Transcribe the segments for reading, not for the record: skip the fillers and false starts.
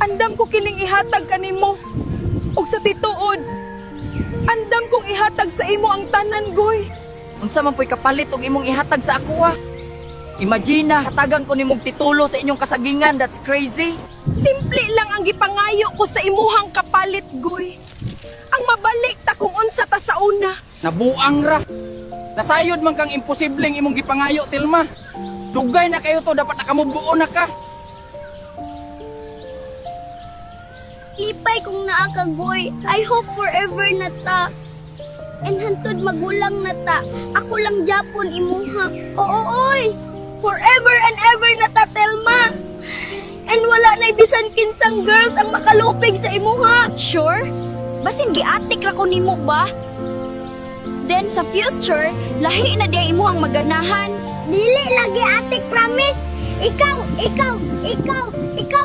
Andam ko kining ihatag kanimo. Og sa tituod, andam kong ihatag sa imo ang tanan, Goy. Unsa man po'y kapalit og imong ihatag sa ako ah. Imagine na, hatagan ko nimong titulo sa inyong kasagingan. That's crazy. Simple lang ang gipangayo ko sa imuhang kapalit, Goy. Ang mabalik ta kung unsa ta sa una. Nabuang ra. Nasayod man kang imposibleng imong gipangayo, Telma. Dugay na kayo to, dapat nakamubuo na ka. Lipay kung naa ka, Goy. I hope forever na ta. And hantod magulang na ta. Ako lang Japon imuha. Oo, oy. Forever and ever na ta, Telma. And wala na bisan kinsang girls ang makalupig sa imuha. Sure? Basin giatik ra ko nimo ba? Then sa future, lahi na di imo ang maganahan. Dili lagi atik, promise. Ikaw,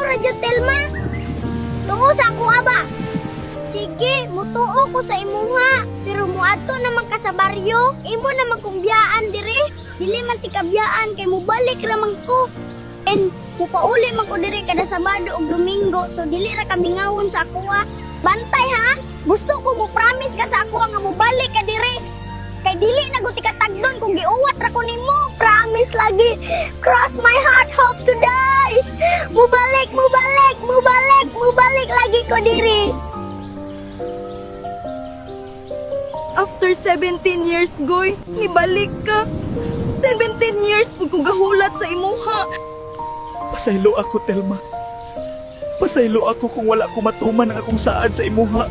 Radyo Telma. Tuo sa ako, aba. Sige, mutuo ko sa imuha. Pero muadto naman ka sa baryo. Imo naman kong biyaan diri. Dili man ti kabiyaan kay mubalik ramang ko. And mupauli man ko diri kada Sabado ug Domingo. So dili ra ka bingawon sa ako ha. Bantay ha. Gusto ko mo promise ka sa ako nga mubalik ka diri. Kay dili na guti ka tagdon kung giuwat ra ko nimo. Promise lagi. Cross my heart, hope to die. Mubalik lagi ko diri. After 17 years, Goy, nibalik ka. 17 years pud ko gahulat sa imuha. Pasaylo ako, Telma. Pasaylo ako kung wala ko matuman ang akong saad sa imuha.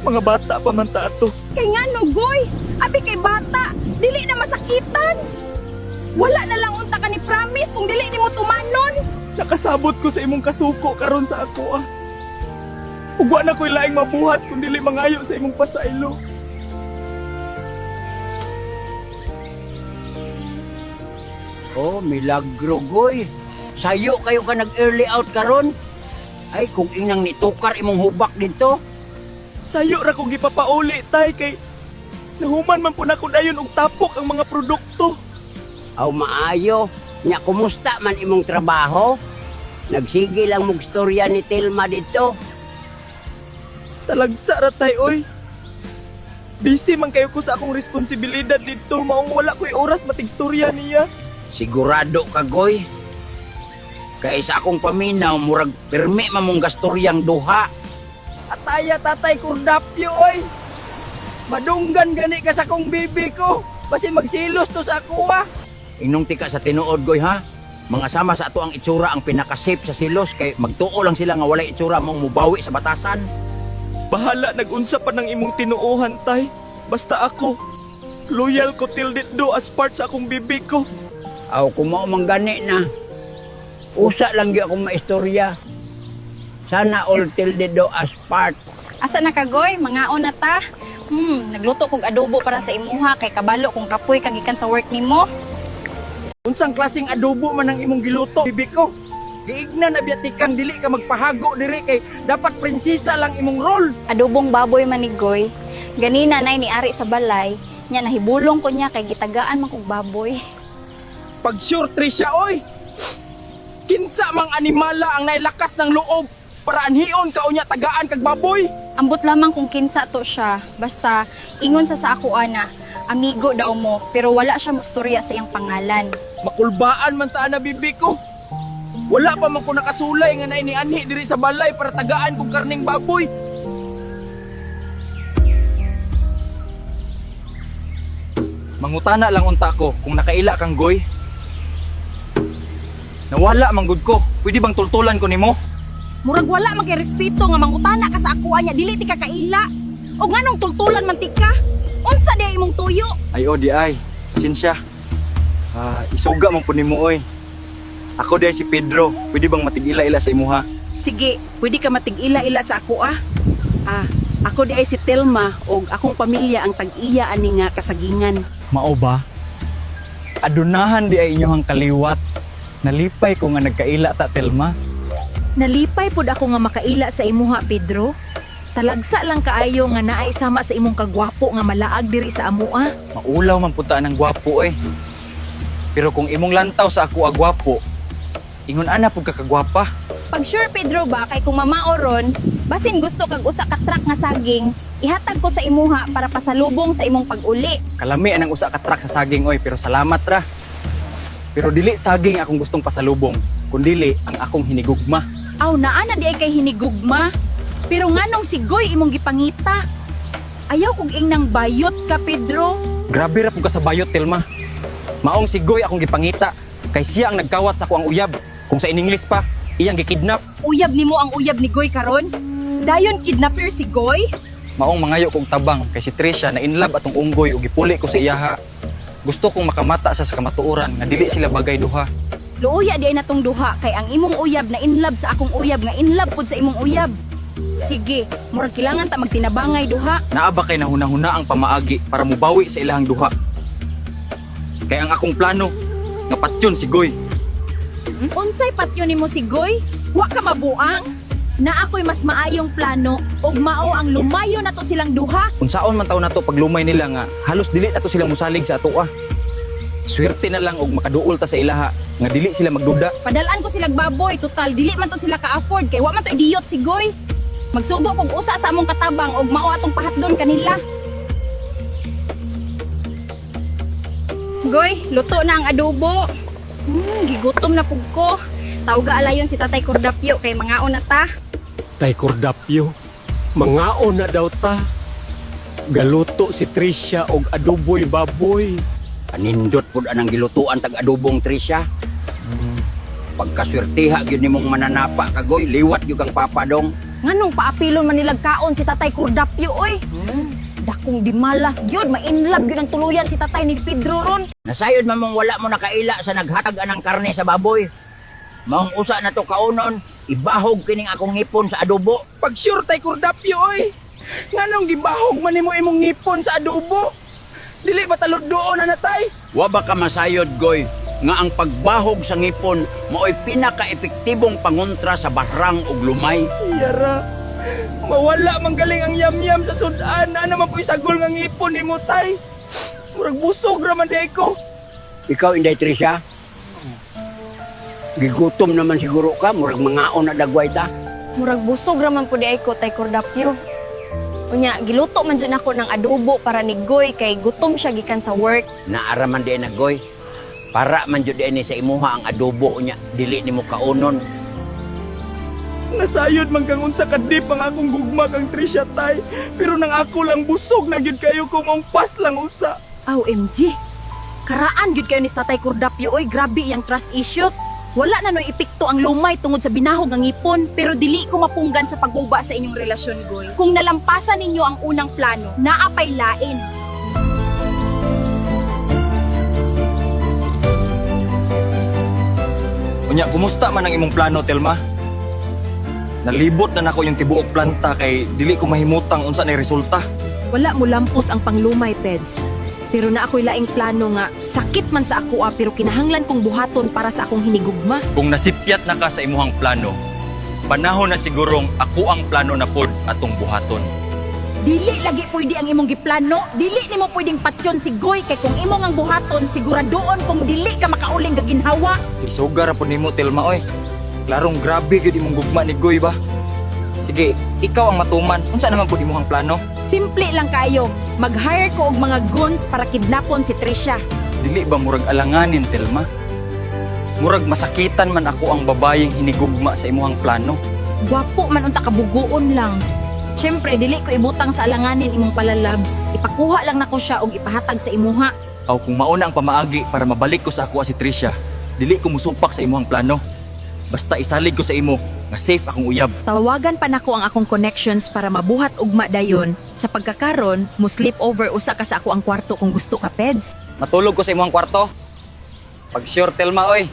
Mga bata pa man ta ato. Kay ngano, Goy? Abi kay bata, dili na masakitan. Wala na lang unta ka ni promise kung dili nimo tumanon. Nakasabot ko sa imong kasuko karon sa ako ah. Ug wa na ko'y laing mabuhat kung dili mangayo sa imong pasaylo. Oh, milagro, Goy. Sayo kayo ka nag-early out karon. Ay, kung inang nitukar imong hubak dito. Sayo ra kong gipapauli tay kay nahuman man po na ko dayon og tapok ang mga produkto. Aw, maayo. Nya, kumusta man imong trabaho? Nagsige lang mong storya ni Telma dito. Talagsa ra tay oy. Busy man kayo ko sa akong responsibilidad dito, maong wala ko'y oras matigstorya niya. Sigurado ka, Goy. Kaya sa akong paminaw, murag permi mamong gastoryang duha. Ataya tatay kurdapyo oy. Madunggan gani ka sa kong bibi ko. Basi magsilos to sa ako ah. Inong tika sa tinuod, Goy, ha? Mga sama sa ato ang itsura ang pinaka-safe sa silos, kay magtuo lang sila nga walay itsura mong mubawi sa batasan. Bahala nag-unsa pa ng imong tinuohan tay. Basta ako loyal ko till do as part sa akong bibig ko. Aw, kung mao man gani na. Usa lang gyud akong maistorya. Sana all till do as part. Asa na ka, Goy? Mangaon na ta. Nagluto kog adobo para sa imuha kay kabalo kung kapoy kagikan sa work nimo. Unsang klaseng adobo man ang imong giluto, bibi ko. Giigna na biyatikang dili ka magpahago diri kay dapat prinsesa lang imong role. Adobong baboy man ni Goy. Ganina nay ni ari sa balay, nya nahibulong ko niya kay gitagaan man kog baboy. Pag sure, Trisha, oy. Kinsa mang animala ang nailakas ng loob para anhion ka unya tagaan kag baboy. Ambot lamang kung kinsa to siya. Basta ingon sa ako ana, amigo daw mo, pero wala siya mustorya sa iyang pangalan. Makulbaan man ta na, bibi ko. Wala pa man ko nakasulay nga nay ni anhi diri sa balay para tagaan kong karning baboy. Mangutana lang unta ko kung nakaila kang Goy. Nawala manggod ko. Pwede bang tultulan ko nimo? Murag wala man kay respeto nga mangutana ka sa ako anya dili ti ka kaila. O nganong tultulan man ti ka? Unsa di imong tuyo? Ay o di ay. Sinsya. Isuga man po nimo oy. Ako di ay si Pedro. Pwede bang matigila-ila sa imuha? Sige, pwede ka matig-ila-ila sa ako ah. Ako di ay si Telma og akong pamilya ang tag-iya ani nga kasagingan. Mao ba? Adunahan di ay inyohang kaliwat. Nalipay ko nga nagkaila ta, Telma. Nalipay pud ako nga makaila sa imuha, Pedro. Talagsa lang kaayo nga naay sama sa imong kagwapo nga malaag diri sa amoa. Maulaw man punta ng gwapo eh. Pero kung imong lantaw sa ako agwapo, ingon ana pud ka kagwapa. Pag sure Pedro ba kay kung mamaoron, basin gusto kag usa ka truck nga saging, ihatag ko sa imuha para pasalubong sa imong pag-uli. Kalami anang usa ka truck sa saging oy, pero salamat ra. Pero dili saging akong gustong pasalubong, kundili ang akong hinigugma. Aw, naa na di ay kay hinigugma. Pero nganong sigoy imong gipangita? Ayaw kog ingnang bayot ka, Pedro. Grabe ra pud ka sa bayot, Telma. Maong sigoy akong gipangita, kay siya ang nagkawat sa kuang uyab. Kung sa in-English pa, iyang gikidnap. Uyab nimo ang uyab ni Goy karon? Dayon kidnapper si Goy? Maong mangayo kong tabang kay si Tricia na inlab atong unggoy ug gipuli ko sa iyaha. Gusto kong makamata siya sa kamatuoran nga dili sila bagay duha. Luuya di ay natong duha kay ang imong uyab na inlab sa akong uyab nga inlab pud sa imong uyab. Sige, murag kailangan ta magtinabangay duha. Naa ba kay nahuna-huna ang pamaagi para mubawi sa ilahang duha? Kay ang akong plano nga patyon si Goy. Unsay patyo nimo si Goy? Wa ka mabuang? Na ako'y mas maayong plano ug mao ang lumayo na to silang duha. Unsaon man taon nato paglumay nila nga halos dili ato sila musalig sa atoa. Swerte na lang og makaduol ta sa ilaha nga dili sila magduda. Padalaan ko silang baboy, total dili man to sila ka-afford kay wa man to idiot si Goy. Magsugo kog usa sa among katabang og mao atong pahatdon kanila. Goy, luto na ang adobo. Gigutom na pug ko. Tawga alayon si Tatay Cordapio kay mangaon na ta. Tay Cordapio, mangaon na daw ta. Galuto si Tricia og adoboy baboy. Panindot pud anang gilutuan tag adobong Tricia. Pagkaswertiha gyud nimong mananapa kagoy, liwat gyud kang papadong. Nganong paapilon man nilag kaon si Tatay Cordapio oy? Dakong di malas gyud, ma-inlove gyud ang tuluyan si Tatay ni Pedro ron. Nasayod man mong wala mo nakaila sa naghatag anang karne sa baboy. Maong usa na to kaunon, ibahog kining akong ngipon sa adobo. Pag sure tay Cordapio oy. Nganong gibahog man nimo imong ngipon sa adobo? Dili ba talod doon na natay? Wa ba ka masayod, Goy, nga ang pagbahog sa ngipon mao'y pinaka-epektibong pangontra sa barang ug lumay? Yara, mawala man galing ang yam-yam sa sudan. Ano man po'y sagol nga ngipon ni mo, tay? Murag busog raman di ko. Ikaw, Inday Tricia? Gigutom naman siguro ka, murag mangaon na dagway ta. Murag busog raman pud ay ko Tay Cordapio. Unya, giluto man dyan ako ng adobo para ni Goy kay gutom siya gikan sa work. Naara man di na, Goy. Para man jud ni sa imuha ang adobo niya, dili nimo kaunon. Nasayod man kang unsa kadip ang akong gugma kang Tricia, tay. Pero nang ako lang busog na gyud kayo kung ang pas lang usa. Aw, MG. Karaan gyud kayo ni Tatay Cordapio oy, grabe iyang trust issues. Wala na no'y epekto ang lumay tungod sa binahog ng ngipon, pero dili ko mapunggan sa pagguba sa inyong relasyon, Goy. Kung nalampasan ninyo ang unang plano, naapay lain. Unya, kumusta man ang imong plano, Telma? Nalibot na nako yung tibuok planta kay dili ko mahimutang unsa na resulta. Wala mo lampos ang panglumay, Peds. Pero na ako'y laing plano nga, sakit man sa ako pero kinahanglan kong buhaton para sa akong hinigugma. Kung nasipyat na ka sa imuhang plano, panahon na sigurong ako ang plano na pod atong buhaton. Dili lagi pwede ang imong giplano, dili nimo pwedeng patyon si Goy kay kung imong ang buhaton, siguradoon kung dili ka makauling gaginhawa. Isugar po nimo, Telma, oy. Klarong grabe gyud imong gugma ni Goy ba? Sige, ikaw ang matuman. Unsa naman po imong plano? Simple lang kayo, mag-hire ko og mga guns para kidnapon si Tricia. Dili ba murag alanganin, Telma? Murag masakitan man ako ang babayeng hinigugma sa imuhang plano. Gwapo man unta kabuguon lang. Siyempre, dili ko ibutang sa alanganin imong palalabs. Ipakuha lang nako siya og ipahatag sa imuha. Aw kung mauna ang pamaagi para mabalik ko sa ako si Tricia, dili ko musupak sa imuhang plano. Basta isalig ko sa imo nga safe akong uyab. Tawagan pa nako ang akong connections para mabuhat ugma dayon. Sa pagkakaron, mo sleep over usa ka sa ako ang kwarto kung gusto ka, Peds. Matulog ko sa imuhang kwarto. Pag sure, Telma, oy.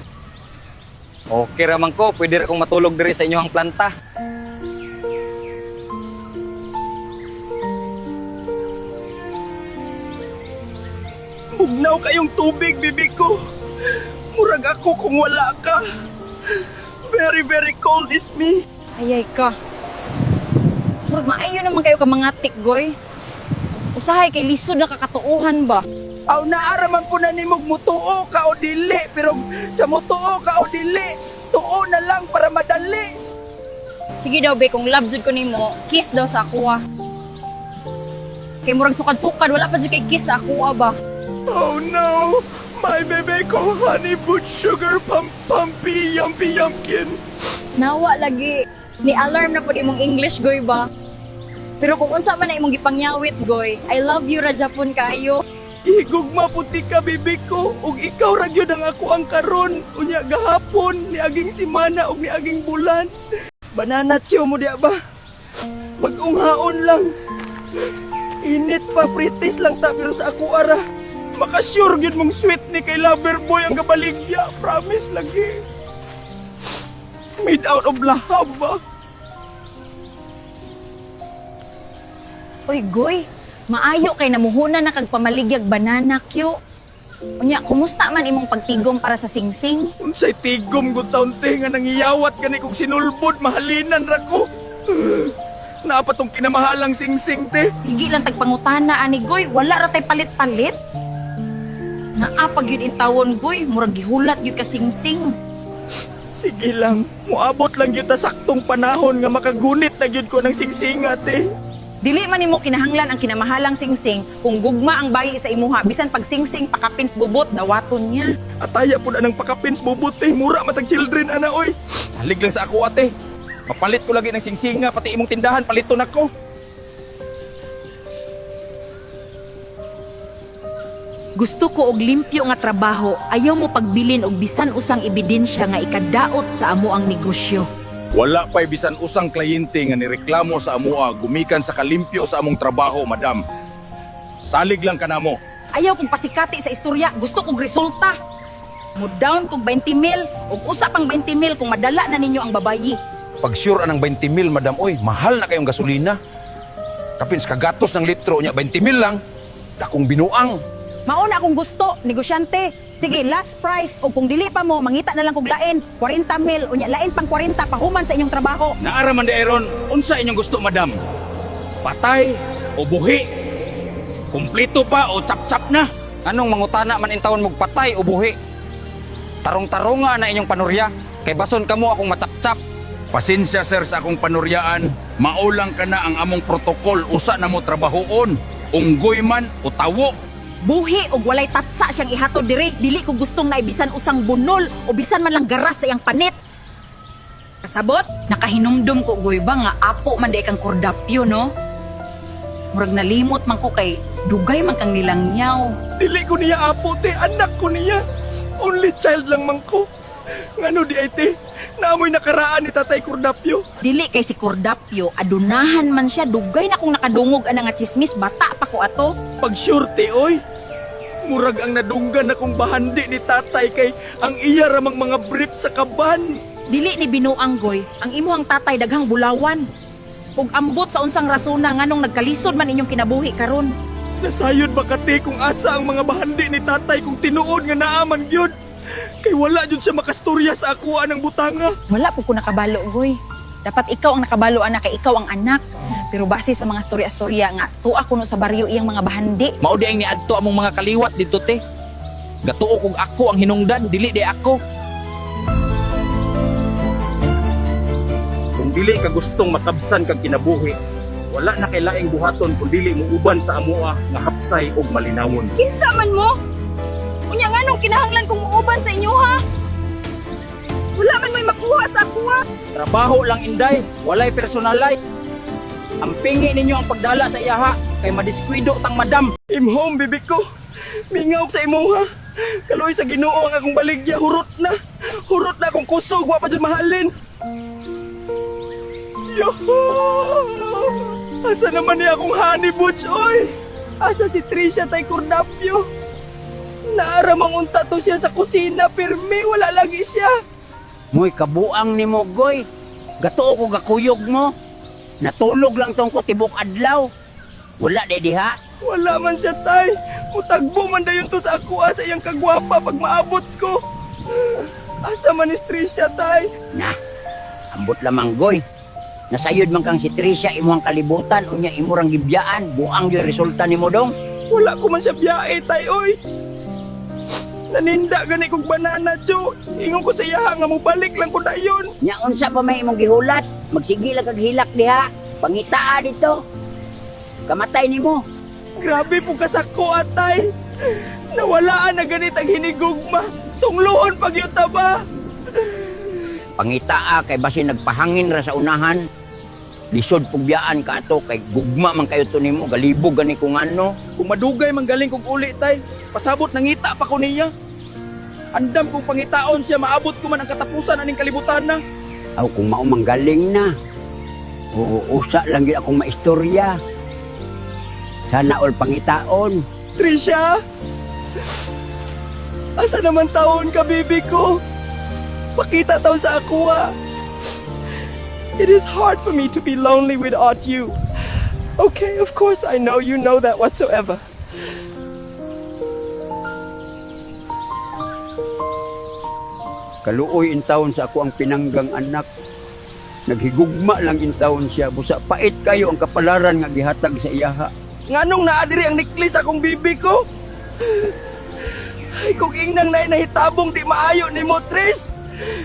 Okay raman ko, pwede ra kong matulog diri sa inyong planta. Bugnaw kayong tubig, bibi ko. Murag ako kung wala ka. Very, very cold is me. Ayay ka. Murag maayo naman kayo ka mga Goy. Usahay kay lisod na kakatuuhan ba? Aw naaraman po na nimog mutuo ka o dili, pero sa mutuo ka o dili, Tuo na lang para madali. Sige daw, be, kung love jud ko nimo, kiss daw sa ako, ah. Kay murag sukad-sukad, wala pa jud kay kiss sa ako, ba? Oh no! My bebe ko, honey but sugar pumpy yumpy yumpkin. Nawa lagi. Ni alarm na po imong English, goy ba? Pero kung unsa man na imong gipangyawit, goy, I love you ra Japon kaayo. Ihigugma puti ka bebe ko, ug ikaw ra gyud ang ako ang karon. Unya gahapon ni aging simana ug ni aging bulan. Banana chew mo diya ba? Mag-unghaon lang. Init pa, pritis lang ta, pero sa ako ara. Makasure gyud mong sweet ni kay lover boy ang gabaligya. Promise lagi. Made out of lahab ba? Uy, Goy, maayo kay namuhuna na kag pamaligyag banana, Kyo. Unya, kumusta man imong pagtigom para sa singsing? Unsay tigom gud taon te nga nangiyawat gani kog sinulbod mahalinan ra ko. Naapa tong kinamahalang singsing te. Sige lang tagpangutana ani Goy, wala ra tay palit-palit. Naapag yun intawon Goy, murag gihulat yun ka singsing. Sige lang, muabot lang gyud ta saktong panahon nga makagunit na gyud ko ng singsinga te. Dili man nimo kinahanglan ang kinamahalang singsing kung gugma ang bayi sa imuha bisan pag singsing pakapins bubot dawaton niya. Ataya po na ng pakapins bubot te, mura matag children ana oy. Salig lang sa ako, ate. Mapalit ko lagi ng singsinga, pati imong tindahan, paliton ako. Gusto ko og limpyo nga trabaho, ayaw mo pagbilin og bisan usang ebidensya nga ikadaot sa amo ang negosyo. Wala pa'y bisan usang kliyente nga nireklamo sa amoa gumikan sa kalimpyo sa among trabaho, madam. Salig lang ka na mo. Ayaw kong pasikati sa istorya, gusto kong resulta. Mo down kog 20 mil, ug usa pang 20 mil kung madala na ninyo ang babayi. Pag sure anang 20 mil, madam, oy, mahal na kayong gasolina. Kapins kagatos ng litro niya, 20 mil lang. Dakong binuang. Mauna akong gusto, negosyante. Sige, last price, o kung dili pa mo, mangita na lang kog lain, 40 mil, unya lain pang 40 pahuman sa inyong trabaho. Naaraman de Aaron, unsa inyong gusto, madam? Patay o buhi? Kumplito pa o chap-chap na? Anong mangutana man intawon mog patay o buhi? Tarong-taronga na inyong panurya, kay bason kamo akong matsap-tsap. Pasensya, sir, sa akong panuryaan. Maulang ka na ang among protokol, usa na mo trabahoon. Unggoy man o tawo. Buhi og walay tatsa siyang ihatod diri, dili ko gustong naibisan usang bunol o bisan man lang garas sa iyang panit. Kasabot, nakahinumdum ko Goy ba nga apo man day kang kordapyo, no? Murag nalimot man ko kay dugay man kang nilangyaw. Dili ko niya apo te, anak ko niya. Only child lang man ko. Ngano di ay te, naamoy nakaraan ni Tatay Kordapyo. Dili kay si Kordapyo, adunahan man siya, dugay na kong nakadungog ana nga chismis, bata pa ko ato. Pag sure te, oy. Murag ang nadunggan akong bahandi ni tatay kay ang iya ramang mga brief sa kaban. Dili ni binuang Goy, ang imuhang tatay daghang bulawan. Ug ambot sa unsang rasona nganong nagkalisod man inyong kinabuhi karon. Nasayod ba kate kung asa ang mga bahandi ni tatay kung tinuod nga naaman gyud? Kay wala jud siya makastorya sa ako anang butanga. Wala po ko nakabalo, Goy. Dapat ikaw ang nakabalo, anak, kay ikaw ang anak. Pero base sa mga storya-storya nga, tuwa ko no sa baryo iyang mga bahandi. Mao di ang niadto among mga kaliwat dito, te. Gatuo kog ako ang hinungdan, dili di ako. Kung dili ka gustong matabsan kag kinabuhi, wala na kay laing buhaton kung dili mo uban sa amoa nga hapsay ug malinawon. Kinsa man mo? Unya nganong kinahanglan kong muuban sa inyo, ha? Wala man may makuha sa ako, ha? Trabaho lang inday, walay personalay. Ang pingi ninyo ang pagdala sa iyaha, kay madiskwido tang madam. Imhom bibi ko. Mingaw sa imuha. Kaloy sa Ginoo ang akong baligya, hurot na. Hurot na akong kusog, wa pa jud mahalin. Yoho! Asa naman niya akong honey butch, oy? Asa si Trisha Tay Kordapyo? Naaramang unta to siya sa kusina, pirmi, wala lagi siya. Mo'y kabuang ni mo, Goy. Gatuo ko gakuyog mo. Natulog lang tong ko tibok adlaw. Wala de diha. Wala man siya, tay. Mutagbo man dayon to sa ako sa iyang kagwapa pag maabot ko. Asa man is Trisha, tay? Na, ambot lamang, Goy. Nasayod man kang si Trisha imuhang kalibutan unya imurang gibyaan. Buang yung resulta ni mo dong. Wala ko man siya biyae, tay, oy. Naninda gani kog banana, Joe. Ingon ko sa iya nga mo balik lang ko dayon. Nya unsa pa may imong gihulat? Magsige lang kag hilak diha. Pangitaa dito. Kamatay nimo. Grabe po kasako, atay. Nawalaan na ganit ang hinigugma. Tungluhon pagyuta ba? Pangitaa kay basi nagpahangin ra sa unahan. Lisod pugyaan ka ato kay gugma man kayo to nimo, galibog gani kung ano. Kung madugay manggaling kog uli, tay. Pasabot nangita pa ko niya. Andam kung pangitaon siya, maabot ko man ang katapusan aning kalibutan na. Aw kung mao manggaling na. Oo, usa lang gyud akong maistorya. Sana all pangitaon. Trisha! Asa naman taon ka, bibi ko? Pakita taon sa ako, ah. It is hard for me to be lonely without you. Okay, of course I know you know that whatsoever. Kaluoy in taon sa ako ang pinanggang anak. Naghigugma lang in taon siya. Busa pait kayo ang kapalaran nga gihatag sa iyaha. Nganong naadiri ang necklace akong bibi ko? Ay, kung ingnang na nahitabong di maayo ni mo, Tris.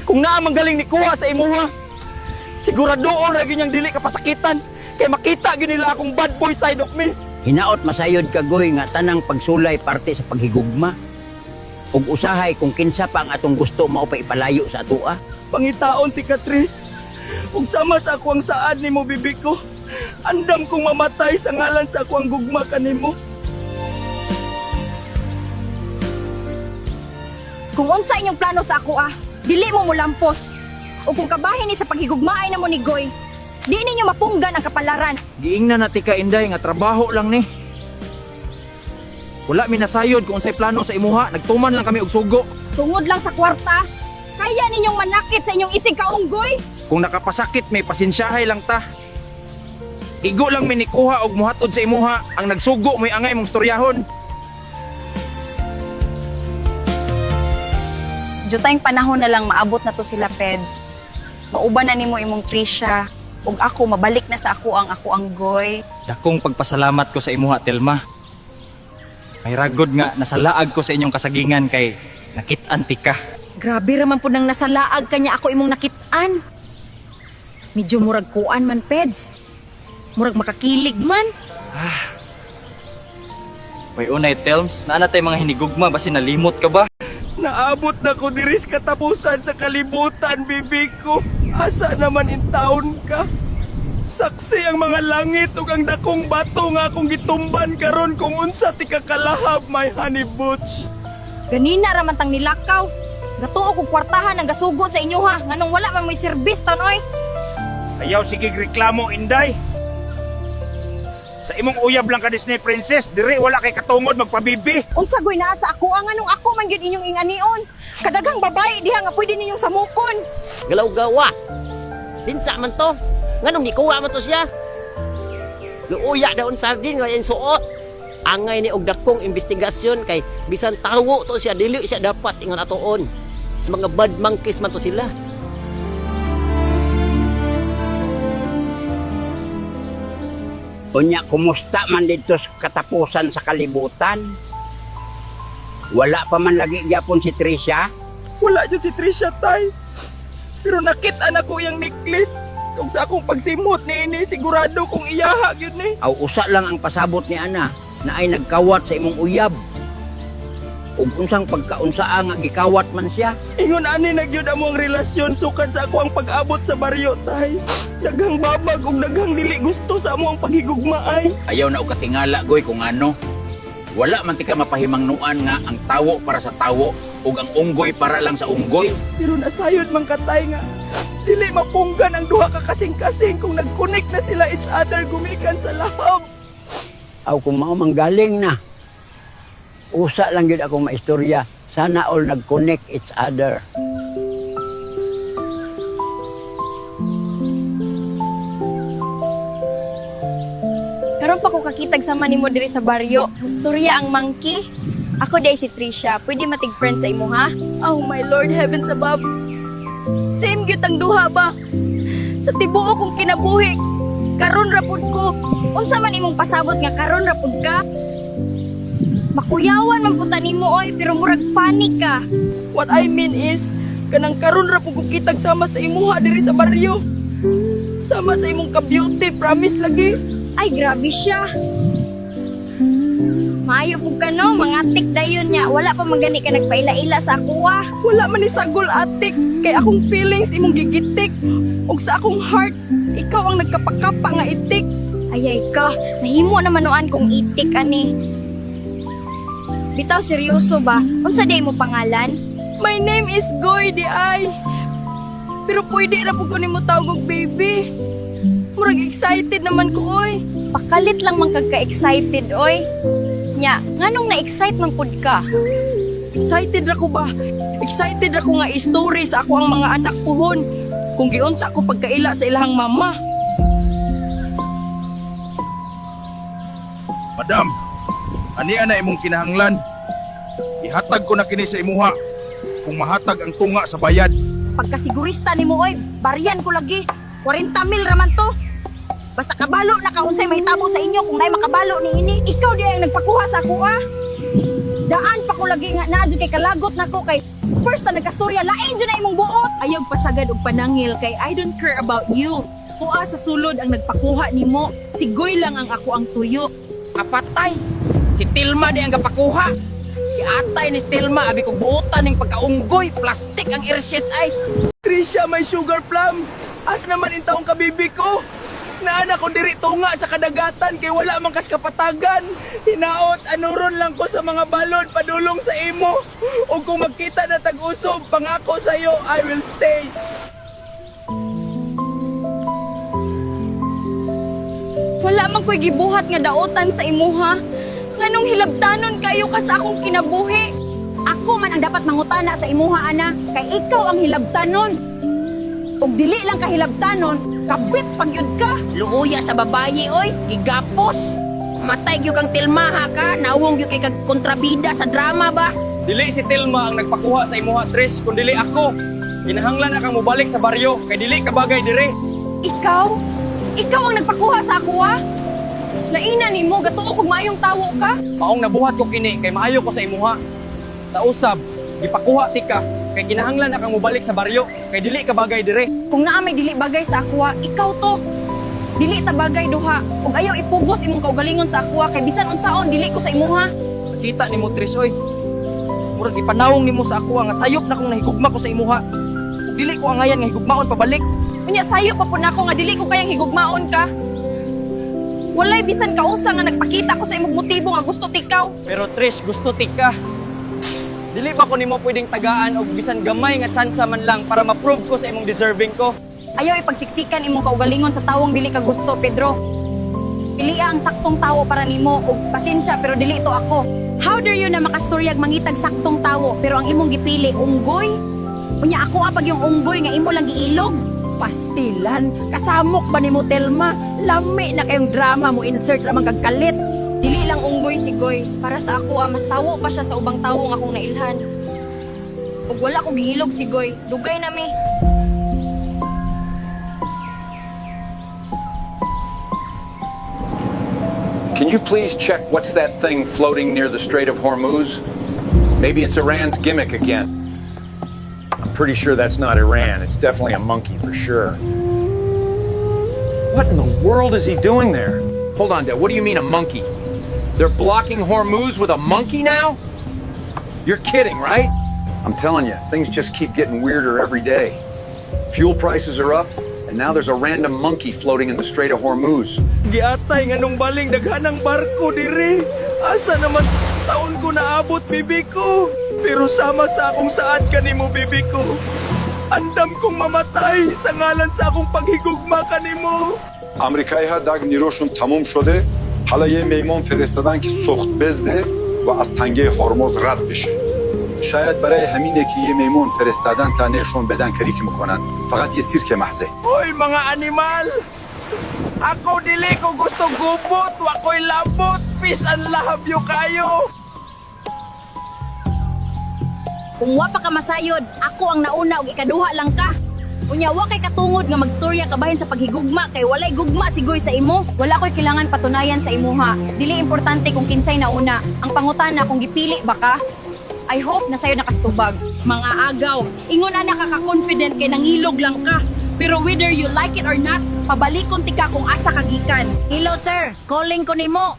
Kung naamang galing ni kuha sa imuha, siguradoon na ganyang dili ka pasakitan. Kay makita gyud nila akong bad boy side of me. Hinaot masayod ka goy nga tanang pagsulay parte sa paghigugma. Ug usahay kung kinsa pa ang atong gusto mao pa ipalayo sa atoa. Pangitaon ti ka, Tris. Ug sama sa ako ang saad ni mo, bibi ko. Andam kong mamatay sa ngalan sa ako ang gugma kanimo. Kung unsa inyong plano sa ako dili mo mulampos. O kung kabahin ni sa paghigugmaay na mo ni Goy, di ninyo mapunggan ang kapalaran. Giingnan na ti ka, Inday, nga trabaho lang ni. Wala minasayod kung unsay plano sa imuha, nagtuman lang kami og sugo. Tungod lang sa kwarta, kaya ninyong manakit sa inyong isig kaunggoy. Kung nakapasakit may pasensyahay lang ta. Igo lang minikuha og muhatod sa imuha, ang nagsugo mo'y angay mong storyahon. Jutayng panahon na lang maabot na to sila, Peds. Mauban na nimo imong Trisha, ug ako mabalik na sa ako ang Goy. Dakong pagpasalamat ko sa imuha, Telma. May ragod nga nasalaag ko sa inyong kasagingan kay nakit-an ti ka. Grabe raman po nang nasalaag kanya ako imong nakitaan. Medyo murag kuan man, Peds. Murag makakilig man. May unay, Telms, naana tay mga hinigugma basi nalimot ka ba? Naabot na ko diris katapusan sa kalibutan, bibi ko. Asa naman in taon ka? Saksi ang mga langit ug ang dakong bato nga akong gitumban karon kung unsa ti kakalahab, my honey butch. Ganina raman tang nilakaw. Gatuo kog kwartahan ang gasugo sa inyo nganong wala man mo'y serbis tanoy. Ayaw sige reklamo, Inday. Sa imong uyab lang ka Disney princess, diri wala kay katungod magpabibi. Unsa goy naa sa ako nganong ako man gyud inyong inganion. Kadaghang babae diha nga pwede ninyong samukon. Galaw-gawa. Dinsa man to. Nganong gikuha man to siya? Luuya daon sardin nga yung suot. Angay ni og dakong investigasyon kay bisan tawo to siya dili siya dapat ingon atoon. Mga bad monkeys man to sila. Unya, kumusta man dito sa katapusan sa kalibutan? Wala pa man lagi gyapon si Trisha? Wala jud si Trisha, tay. Pero nakita na ko yung necklace. Kung sa akong pagsimot ni ini, sigurado kong iyaha yun ni. Aw usa lang ang pasabot ni ana na ay nagkawat sa imong uyab. Ug unsang pagkaunsaa nga gikawat man siya. Ingon ani nagyud amo ang relasyon sukad sa ako ang pag-abot sa baryo, tay. Daghang babag ug daghang dili gusto sa amo ang paghigugmaay. Ayaw na og katingala goy kung ano. Wala man ti ka mapahimangnuan nga ang tawo para sa tawo ug ang unggoy para lang sa unggoy. Pero nasayod man katay nga dili mapunggan ang duha ka kasing-kasing kung nag-connect na sila each other gumikan sa lahab. Aw kung mao manggaling na. Usa lang yun akong maistorya. Sana all nag-connect each other. Karon pa ko kakitag sama nimo diri sa baryo. Mustorya ang monkey. Ako day si Trisha. Pwede matig friends sa imo ha? Oh my Lord, heavens above. Same gyud ang duha ba? Sa tibuok kong kinabuhi, karon rapod ko. Unsa man imong pasabot nga karon ra pud ka? Makuyawan man punta nimo oy, pero murag funny ka. What I mean is, kanang karon ra pug kitag sama sa imuha diri sa baryo. Sama sa imong ka-beauty, promise lagi. Ay, grabe siya. Maayo po ka no, mga tik dayon niya. Wala pa magani ka nagpaila-ila sa ako ah. Wala man ni sagol atik, kay akong feelings imong gigitik. Ug sa akong heart, ikaw ang nagkapakapa nga itik. Ayay ka, nahimo naman noan kung itik ani. Bitaw seryoso ba? Unsa day mo pangalan? My name is Goy di ay. Pero pwede ra po ko nimo tawag og baby. Murag excited naman ko oy. Pakalit lang man kag ka-excited, oy. Nya, nganong na-excite man pud ka? Excited ra ko ba? Excited ra ko nga i-story sa ako ang mga anak puhon. Kung giunsa ko pagkaila sa ilahang mama. Madam, ani ana imong kinahanglan. Ihatag ko na kini sa imuha. Kung mahatag ang tunga sa bayad. Pagkasigurista nimo oy, bariyan ko lagi. 40 mil raman to. Basta kabalo na ka unsay mahitabo sa inyo kung naay makabalo ni ini. Ikaw di ang nagpakuha sa ako ah. Daan pa ko lagi nga naadyo kay kalagot nako kay first na nagkastorya lain dyan na imong buot. Ayog pasagad og panangil kay I don't care about you. Kuha sa sulod ang nagpakuha nimo. Si Goy lang ang ako ang tuyo. Apatay. Si Tilma di ang gapakuha. Iatay ni Tilma abi kog buotan ning pagkaunggoy, plastic ang earshit ay. Trisha, may sugar plum. As naman in taong kabibi ko. Naana ko diri tunga sa kadagatan kay wala man kas kapatagan. Hinaot anuron lang ko sa mga balod padulong sa imo. O kung magkita na tag-usob, pangako sa iyo, I will stay. Wala man ko'y gibuhat nga daotan sa imuha. Nganong hilabtanon kayo ka sa akong kinabuhi. Ako man ang dapat mangutana sa imuha ana kay ikaw ang hilabtanon. Ug dili lang ka hilabtanon, kabit pagyud ka. Luuya sa babayi oy, gigapos. Matay gyud kang Tilma ka, nawong gyud kay kag kontrabida sa drama ba? Dili si Tilma ang nagpakuha sa imuha, Trish, kun dili ako. Kinahanglan na kang mobalik sa baryo, kay dili ka bagay dire. Ikaw? Ikaw ang nagpakuha sa ako ah? Laina nimo gatuo kog maayong tawo ka? Maong nabuhat ko kini kay maayo ko sa imuha. Sa usab, gipakuha ti ka, kay kinahanglan na kang mobalik sa baryo, kay dili ka bagay dire. Kung naa may dili bagay sa ako ah, ikaw to. Dili ta bagay duha. Ug ayaw ipugos imong kaugalingon sa ako ah, kay bisan unsaon dili ko sa imuha. Sakita nimo, Trish, oy. Murag ipanawong nimo sa ako nga sayop na kung nahigugma ko sa imuha. Ug dili ko angayan nga higugmaon pabalik. Unya sayo pa po nako nga dili ko kayang higugmaon ka. Walay bisan kausa nga nagpakita ko sa imong motibo nga gusto tikaw. Pero Trish, gusto ti ka. Dili ba ko nimo pwedeng tagaan og bisan gamay nga tsansa man lang para ma-prove ko sa imong deserving ko? Ayaw ipagsiksikan imong kaugalingon sa tawong dili ka gusto, Pedro. Piliya ang saktong tawo para nimo ug pasensya pero dili ito ako. How dare you na makastoryag mangitag saktong tawo pero ang imong gipili unggoy? Unya ako apag yung unggoy nga imo lang giilog. Pastilan, kasamok ba nimo Tilma? Lami na kayong drama mo insert ramang kagkalit. Dili lang unggoy si Goy. Para sa ako ah, mas tawo pa siya sa ubang tawo nga akong nailhan. Ug wala ko gihilog si Goy. Dugay na mi. Can you please check what's that thing floating near the Strait of Hormuz? Maybe it's Iran's gimmick again. I'm pretty sure that's not Iran. It's definitely a monkey for sure. What in the world is he doing there? Hold on, Dad. What do you mean a monkey? They're blocking Hormuz with a monkey now? You're kidding, right? I'm telling you, things just keep getting weirder every day. Fuel prices are up, and now there's a random monkey floating in the Strait of Hormuz. Giatay nga nung baling daghanang barko diri. Asa naman taon ko naabot bibi ko. Pero sama sa akong saad kanimo bibi ko. Andam kong mamatay sa ngalan sa akong paghigugma kanimo. آمریکایی ها دگ نیروشون تموم شده حالا یه میمون فرستادن که سخت بزده و از تنگه هرمز رد بشه شاید برای همینه که یه میمون فرستادن تا نشون بدن کاری که میکنن فقط یه سیرک محضه Hoy mga animal! Ako dili ko gusto gubot, wako'y labot, peace and love you kayo! Kung wa pa ka masayod, ako ang nauna ug ikaduha lang ka. Unya wa kay katungod nga magstorya kabahin sa paghigugma kay walay gugma si Goy sa imo. Wala ko'y kailangan patunayan sa imuha. Dili importante kung kinsay na una. Ang pangutana kung gipili ba ka? I hope na sayo nakastubag. Mga agaw, ingon na nakaka-confident kay nangilog lang ka. Pero whether you like it or not, pabalikon ti ka kung asa kagikan. Hello sir, calling ko nimo.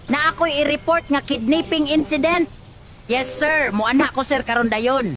Na ako'y i-report nga kidnapping incident. Yes sir, muanha ko sir karon dayon.